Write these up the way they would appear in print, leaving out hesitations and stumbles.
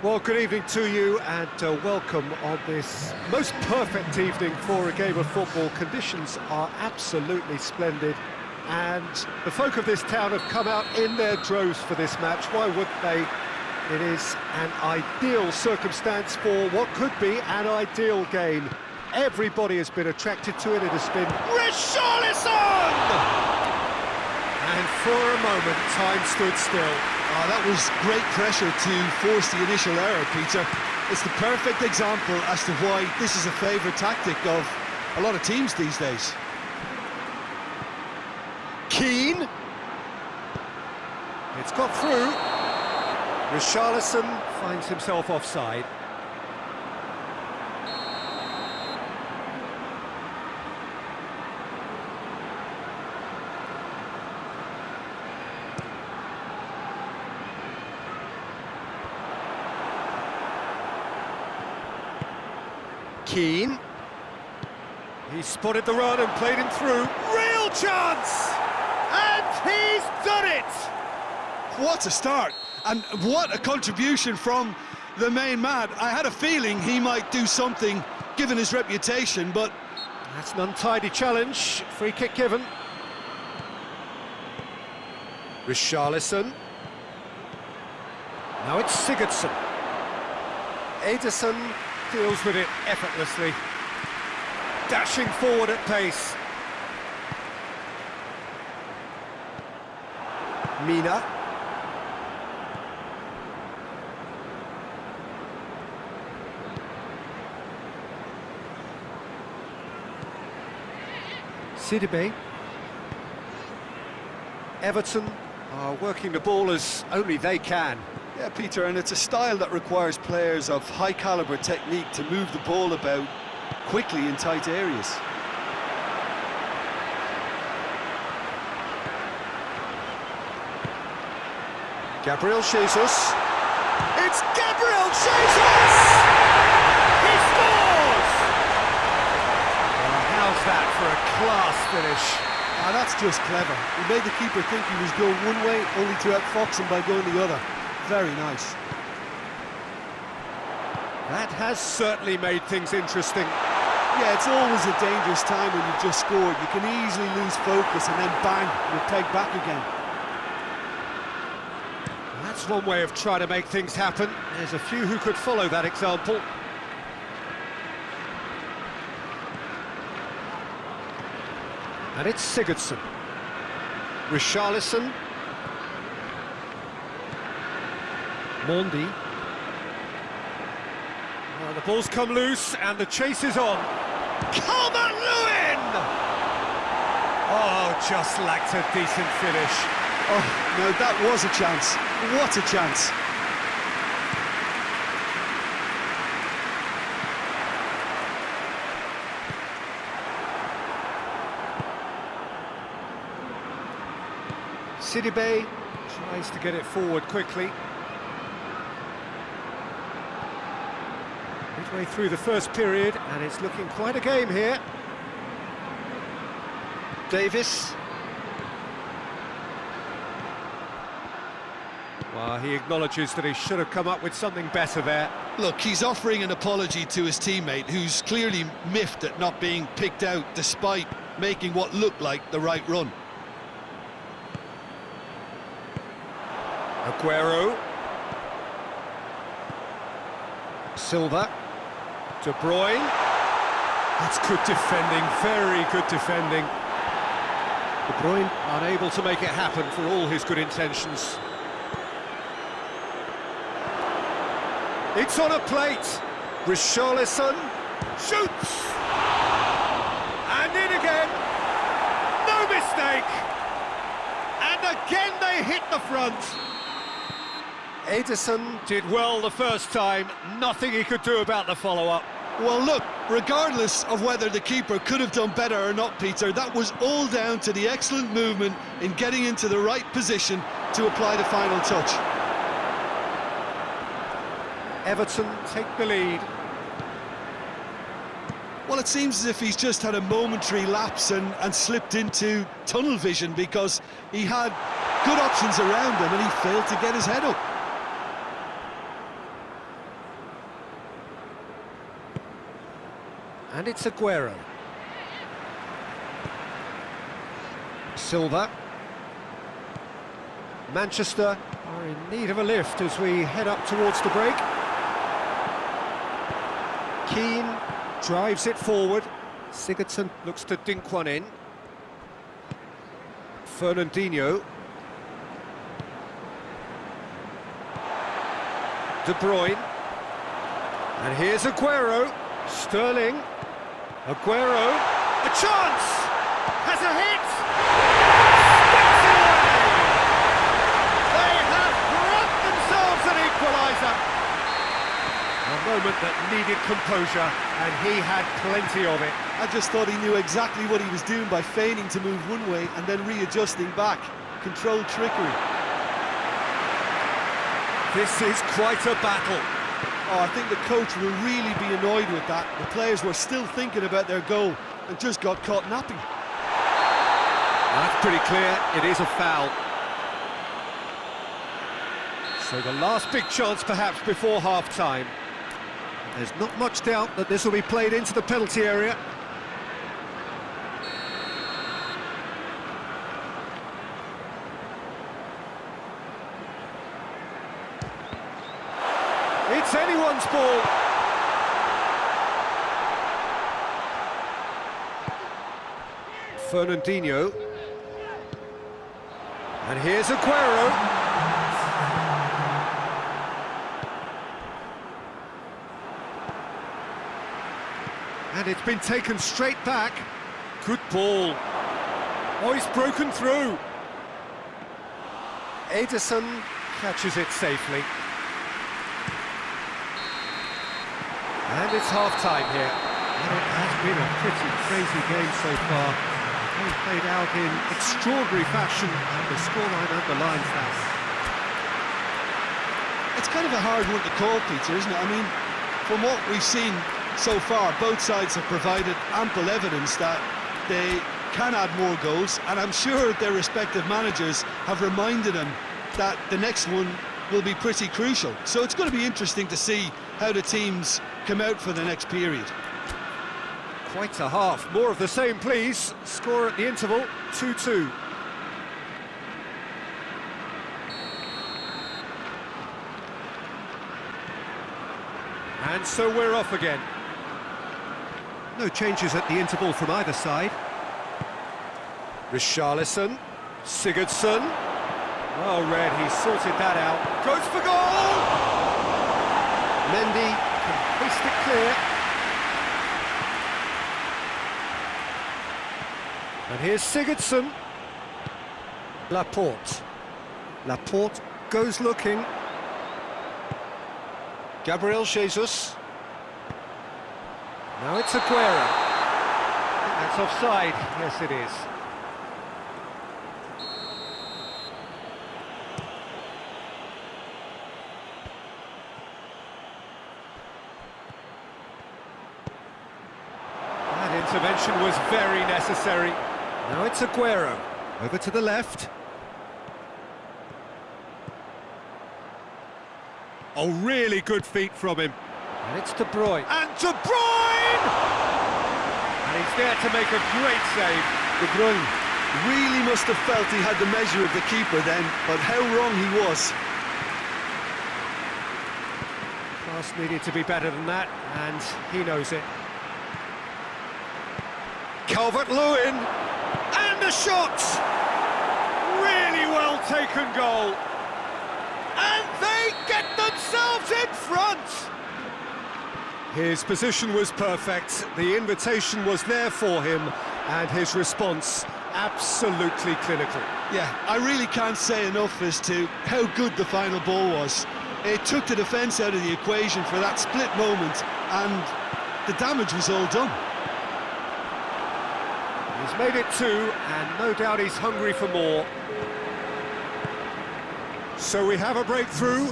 Well, good evening to you and welcome on this most perfect evening for a game of football. Conditions are absolutely splendid and the folk of this town have come out in their droves for this match. Why wouldn't they? It is an ideal circumstance for what could be an ideal game. Everybody has been attracted to it. It has been Richarlison! And for a moment, time stood still. Oh, that was great pressure to force the initial error, Peter. It's the perfect example as to why this is a favourite tactic of a lot of teams these days. Keane. It's got through. Richarlison finds himself offside. Keane. He spotted the run and played him through. Real chance! And he's done it! What a start! And what a contribution from the main man. I had a feeling he might do something, given his reputation, but... That's an untidy challenge. Free kick given. Richarlison. Now it's Sigurdsson. Ederson deals with it effortlessly. Dashing forward at pace. Mina. Sidibe. Everton are working the ball as only they can. Yeah, Peter, and it's a style that requires players of high-caliber technique to move the ball about quickly in tight areas. Gabriel Jesus. It's Gabriel Jesus! He scores! Well, how's that for a class finish? Ah, that's just clever. He made the keeper think he was going one way, only to outfox him by going the other. Very nice. That has certainly made things interesting. Yeah, it's always a dangerous time when you've just scored. You can easily lose focus and then bang, you're pegged back again. That's one way of trying to make things happen. There's a few who could follow that example. And it's Sigurdsson. Richarlison. Mondi. Well, the ball's come loose and the chase is on. Calvert-Lewin! Oh, just lacked a decent finish. Oh, no, that was a chance. What a chance. Sidibe tries to get it forward quickly. Midway through the first period, and it's looking quite a game here. Davis. Well, he acknowledges that he should have come up with something better there. Look, he's offering an apology to his teammate, who's clearly miffed at not being picked out despite making what looked like the right run. Aguero. Silva. De Bruyne. That's good defending, very good defending. De Bruyne unable to make it happen for all his good intentions. It's on a plate. Richarlison shoots. And in again. No mistake. And again they hit the front. Ederson did well the first time, nothing he could do about the follow-up. Well, look, regardless of whether the keeper could have done better or not, Peter, that was all down to the excellent movement in getting into the right position to apply the final touch. Everton take the lead. Well, it seems as if he's just had a momentary lapse and slipped into tunnel vision, because he had good options around him and he failed to get his head up. And it's Aguero. Silva. Manchester are in need of a lift as we head up towards the break. Keane drives it forward. Sigurdsson looks to dink one in. Fernandinho. De Bruyne. And here's Aguero. Sterling. Aguero. A chance! Has a hit! Sticks it away! They have brought themselves an equaliser. A moment that needed composure, and he had plenty of it. I just thought he knew exactly what he was doing by feigning to move one way and then readjusting back. Controlled trickery. This is quite a battle. Oh, I think the coach will really be annoyed with that. The players were still thinking about their goal and just got caught napping. That's pretty clear, it is a foul. So the last big chance perhaps before half-time. There's not much doubt that this will be played into the penalty area. It's anyone's ball. Fernandinho. And here's Aguero. And it's been taken straight back. Good ball. Oh, he's broken through. Ederson catches it safely. And it's half-time here. And it has been a pretty crazy game so far. They've played out in extraordinary fashion, and the scoreline underlines that. It's kind of a hard one to call, Peter, isn't it? I mean, from what we've seen so far, both sides have provided ample evidence that they can add more goals, and I'm sure their respective managers have reminded them that the next one will be pretty crucial. So it's going to be interesting to see how the teams come out for the next period. Quite a half. More of the same, please. Score at the interval, 2-2. And so we're off again. No changes at the interval from either side. Richarlison, Sigurdsson. Well read, he sorted that out. Goes for goal! Mendy can hoist it clear. And here's Sigurdsson. Laporte. Laporte goes looking. Gabriel Jesus. Now it's Aguero. I think that's offside. Yes, it is. That intervention was very necessary. Now it's Aguero. Over to the left. Oh, really good feet from him. And it's De Bruyne. And De Bruyne! And he's there to make a great save. De Bruyne really must have felt he had the measure of the keeper then, but how wrong he was. Pass needed to be better than that, and he knows it. Calvert-Lewin, and the shot! Really well taken goal. And they get themselves in front! His position was perfect, the invitation was there for him, and his response absolutely clinical. Yeah, I really can't say enough as to how good the final ball was. It took the defence out of the equation for that split moment, and the damage was all done. He's made it 2, and no doubt he's hungry for more. So we have a breakthrough.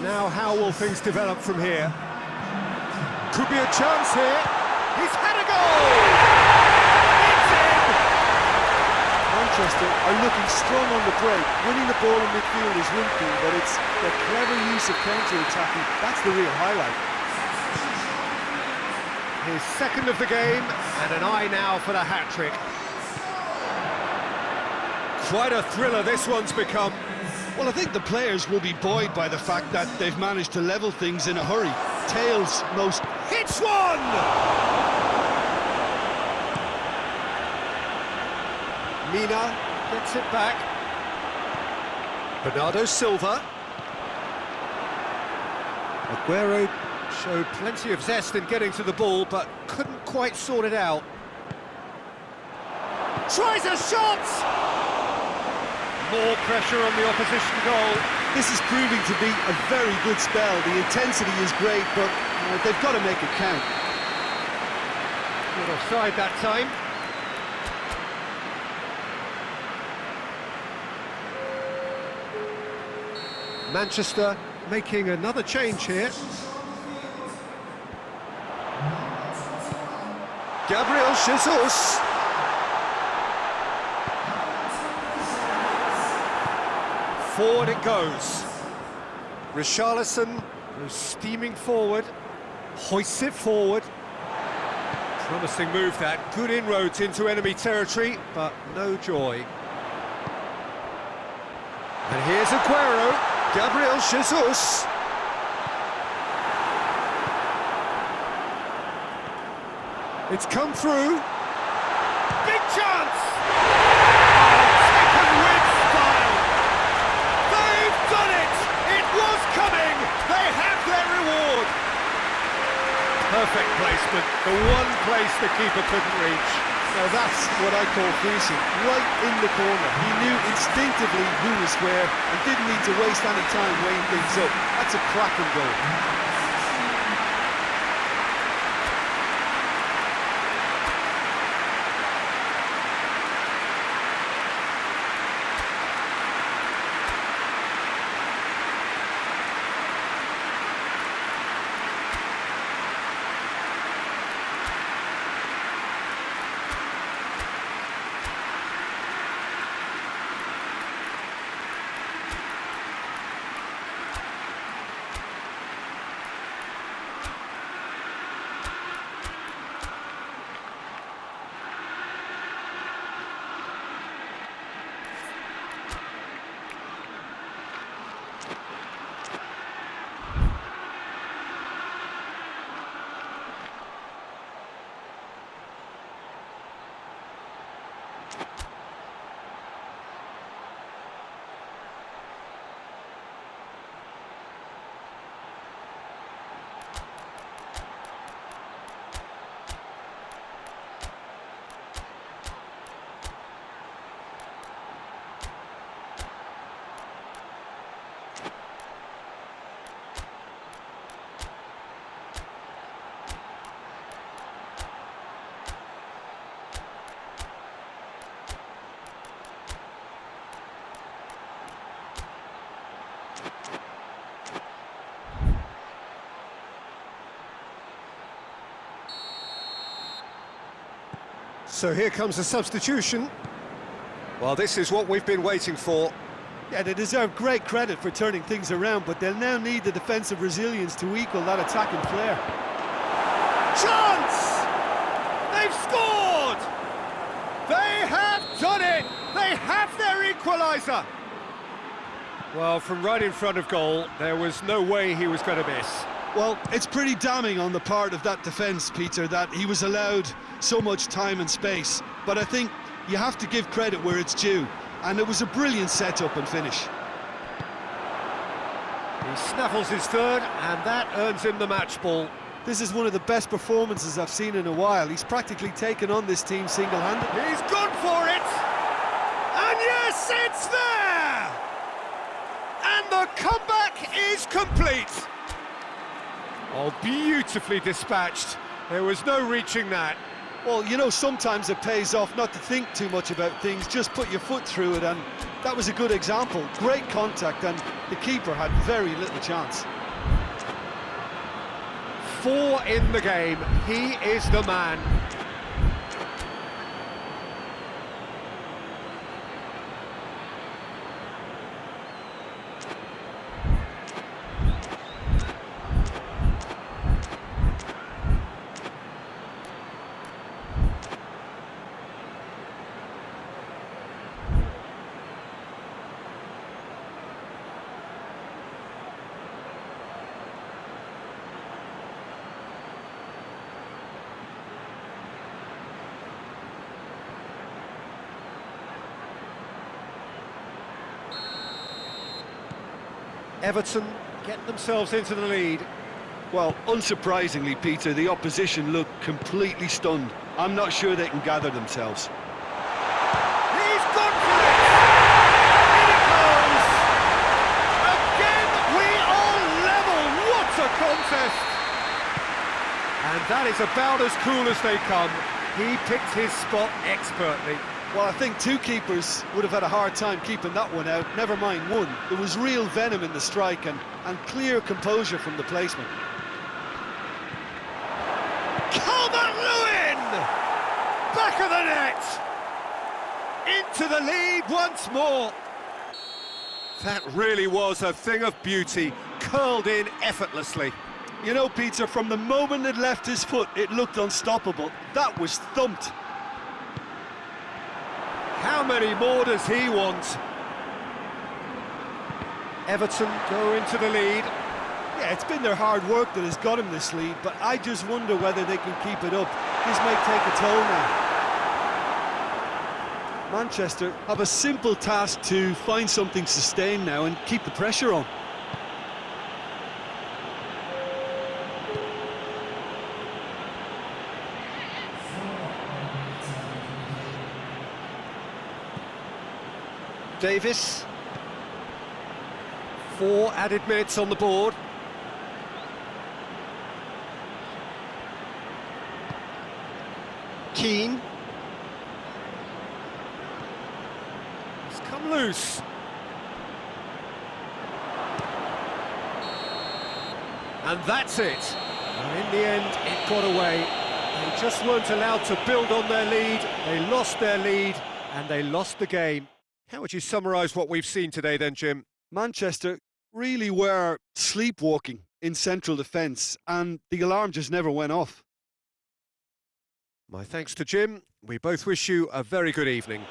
Now how will things develop from here? Could be a chance here. He's had a goal! It's in! Manchester are looking strong on the break. Winning the ball in midfield is one thing, but it's the clever use of counter-attacking. That's the real highlight. His second of the game, and an eye now for the hat-trick. Quite a thriller this one's become. Well, I think the players will be buoyed by the fact that they've managed to level things in a hurry. Tails most... Hits one! Mina gets it back. Bernardo Silva. Aguero showed plenty of zest in getting to the ball, but couldn't quite sort it out. Tries a shot! More pressure on the opposition goal. This is proving to be a very good spell. The intensity is great, but they've got to make it count. Good offside that time. Manchester making another change here. Gabriel Jesus. Forward it goes. Richarlison goes steaming forward, hoists it forward. Promising move that, good inroads into enemy territory, but no joy. And here's Aguero, Gabriel Jesus. It's come through. Big chance! Taken with style. They've done it! It was coming! They have their reward! Perfect placement, the one place the keeper couldn't reach. Now that's what I call finishing, right in the corner. He knew instinctively who was where and didn't need to waste any time weighing things up. That's a cracking goal. So here comes a substitution. Well, this is what we've been waiting for. Yeah, they deserve great credit for turning things around, but they'll now need the defensive resilience to equal that attacking flair. Chance! They've scored! They have done it! They have their equaliser! Well, from right in front of goal, there was no way he was going to miss. Well, it's pretty damning on the part of that defence, Peter, that he was allowed so much time and space. But I think you have to give credit where it's due, and it was a brilliant set-up and finish. He snaffles his third, and that earns him the match ball. This is one of the best performances I've seen in a while. He's practically taken on this team single-handed. He's gone for it! And yes, it's there! And the comeback is complete! Oh, beautifully dispatched. There was no reaching that. Well, you know, sometimes it pays off not to think too much about things, just put your foot through it, and that was a good example. Great contact, and the keeper had very little chance. 4 in the game. He is the man. Everton get themselves into the lead. Well, unsurprisingly, Peter, the opposition look completely stunned. I'm not sure they can gather themselves. He's gone for it! In it goes! Again, we are level! What a contest! And that is about as cool as they come. He picked his spot expertly. Well, I think two keepers would have had a hard time keeping that one out, never mind one. There was real venom in the strike and clear composure from the placement. Calvert-Lewin! Back of the net! Into the lead once more. That really was a thing of beauty, curled in effortlessly. You know, Peter, from the moment it left his foot, it looked unstoppable. That was thumped. How many more does he want? Everton go into the lead. Yeah, it's been their hard work that has got him this lead, but I just wonder whether they can keep it up. This may take a toll now. Manchester have a simple task to find something sustained now and keep the pressure on. Davis. 4 added minutes on the board. Keane. He's come loose. And that's it. And in the end, it got away. They just weren't allowed to build on their lead. They lost their lead, and they lost the game. How would you summarise what we've seen today then, Jim? Manchester really were sleepwalking in central defence, and the alarm just never went off. My thanks to Jim. We both wish you a very good evening.